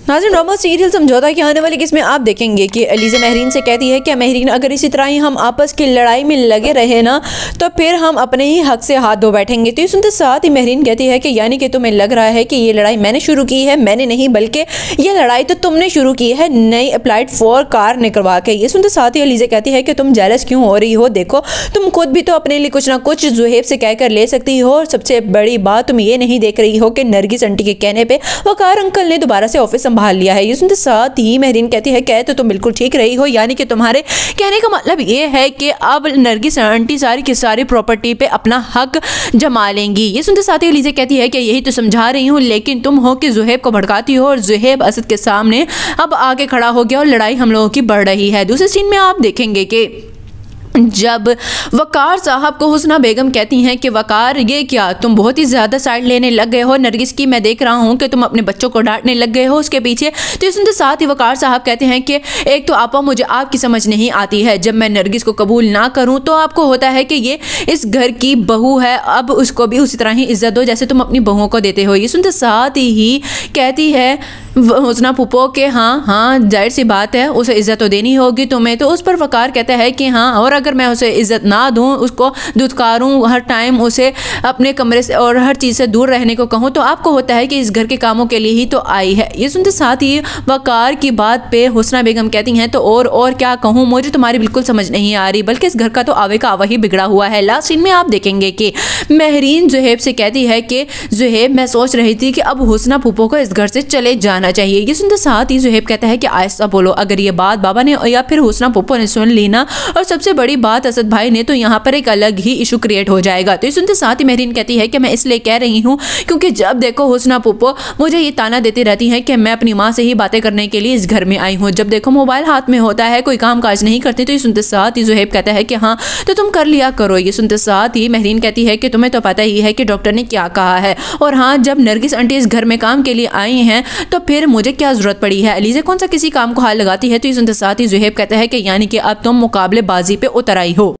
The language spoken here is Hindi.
नाज़रीन, ड्रामा सीरियल समझौता की आने वाली किस्में आप देखेंगे कि अलीज़ा महरीन से कहती है कि महरीन, अगर इसी तरह ही हम आपस की लड़ाई में लगे रहे ना तो फिर हम अपने ही हक से हाथ धो बैठेंगे। तो ये सुनते साथ ही महरीन कहती है कि यानी कि तुम्हें लग रहा है कि ये लड़ाई मैंने शुरू की है? मैंने नहीं, बल्कि ये लड़ाई तो तुमने शुरू की है नई अप्लाइड फॉर कार निकलवा के। ये सुनते साथ ही अलीज़ा कहती है कि तुम जेलस क्यों हो रही हो? देखो, तुम खुद भी तो अपने लिए कुछ ना कुछ ज़ुहैब से कहकर ले सकती हो। और सबसे बड़ी बात तुम ये नहीं देख रही हो कि नरगिस आंटी के कहने पर वकार अंकल ने दोबारा से ऑफिस संभाल लिया है। ये सुनते साथ ही महरीन कहती है कह तो तुम बिल्कुल ठीक रही हो, यानी कि तुम्हारे कहने का मतलब ये है कि अब नरगिस आंटी सारी की सारी प्रॉपर्टी पे अपना हक जमा लेंगी। ये सुनते साथ ही अलीज़ा कहती है कि यही तो समझा रही हूँ, लेकिन तुम हो कि ज़ुहैब को भड़काती हो और ज़ुहैब असद के सामने अब आके खड़ा हो गया और लड़ाई हम लोगों की बढ़ रही है। दूसरे सीन में आप देखेंगे कि जब वकार साहब को हुस्ना बेगम कहती हैं कि वकार, ये क्या तुम बहुत ही ज़्यादा साइड लेने लग गए हो नरगिस की, मैं देख रहा हूँ कि तुम अपने बच्चों को डांटने लग गए हो उसके पीछे। तो ये सुनते साथ ही वकार साहब कहते हैं कि एक तो आपा मुझे आपकी समझ नहीं आती है, जब मैं नरगिस को कबूल ना करूँ तो आपको होता है कि ये इस घर की बहू है, अब उसको भी उसी तरह ही इज्जत दो जैसे तुम अपनी बहुओं को देते हो। ये सुनते साथ ही कहती है हुस्ना पुप्पो के हाँ जाहिर सी बात है उसे इज़्ज़त तो देनी होगी तुम्हें। तो उस पर वकार कहता है कि हाँ, और अगर मैं उसे इज़्ज़त ना दूँ, उसको दुत्कारूँ, हर टाइम उसे अपने कमरे से और हर चीज़ से दूर रहने को कहूँ, तो आपको होता है कि इस घर के कामों के लिए ही तो आई है। ये सुनते साथ ही वकार की बात पे हुस्ना बेगम कहती हैं तो और क्या कहूँ, मुझे तुम्हारी बिल्कुल समझ नहीं आ रही, बल्कि इस घर का तो आवे का आवा ही बिगड़ा हुआ है। लास्ट सीन में आप देखेंगे कि महरीन ज़ुहैब से कहती है कि ज़ुहैब, मैं सोच रही थी कि अब हुस्ना पुप्पो को इस घर से चले जाना चाहिए। ये सुनते साथ ही ज़ुहैब कहता है कि आहिस्ता बोलो, अगर ये बात बाबा ने या फिर हुस्ना पुप्पो ने सुन ली ना, और सबसे बड़ी बात असद भाई ने, तो यहाँ पर एक अलग ही इशू क्रिएट हो जाएगा। तो ये सुनते साथ ही महरीन कहती है कि मैं इसलिए कह रही हूँ क्योंकि जब देखो हुस्ना पुप्पो मुझे ये ताना देती रहती है कि मैं अपनी माँ से ही बातें करने के लिए इस घर में आई हूँ, जब देखो मोबाइल हाथ में होता है, कोई काम काज नहीं करती। तो ये सुनते साथ ही ज़ुहैब कहता है कि हाँ, तो तुम कर लिया करो। ये सुनते साथ ही महरीन कहती है कि तुम्हें तो पता ही है कि डॉक्टर ने क्या कहा है, और हाँ, जब नरगिस आंटी इस घर में काम के लिए आई हैं तो फिर मुझे क्या जरूरत पड़ी है? अलीज़ा कौन सा किसी काम को हाथ लगाती है? तो ये सुनते साथ ही ज़ुहैब कहता है कि यानी कि अब तुम मुकाबलेबाजी पे उतर आई हो।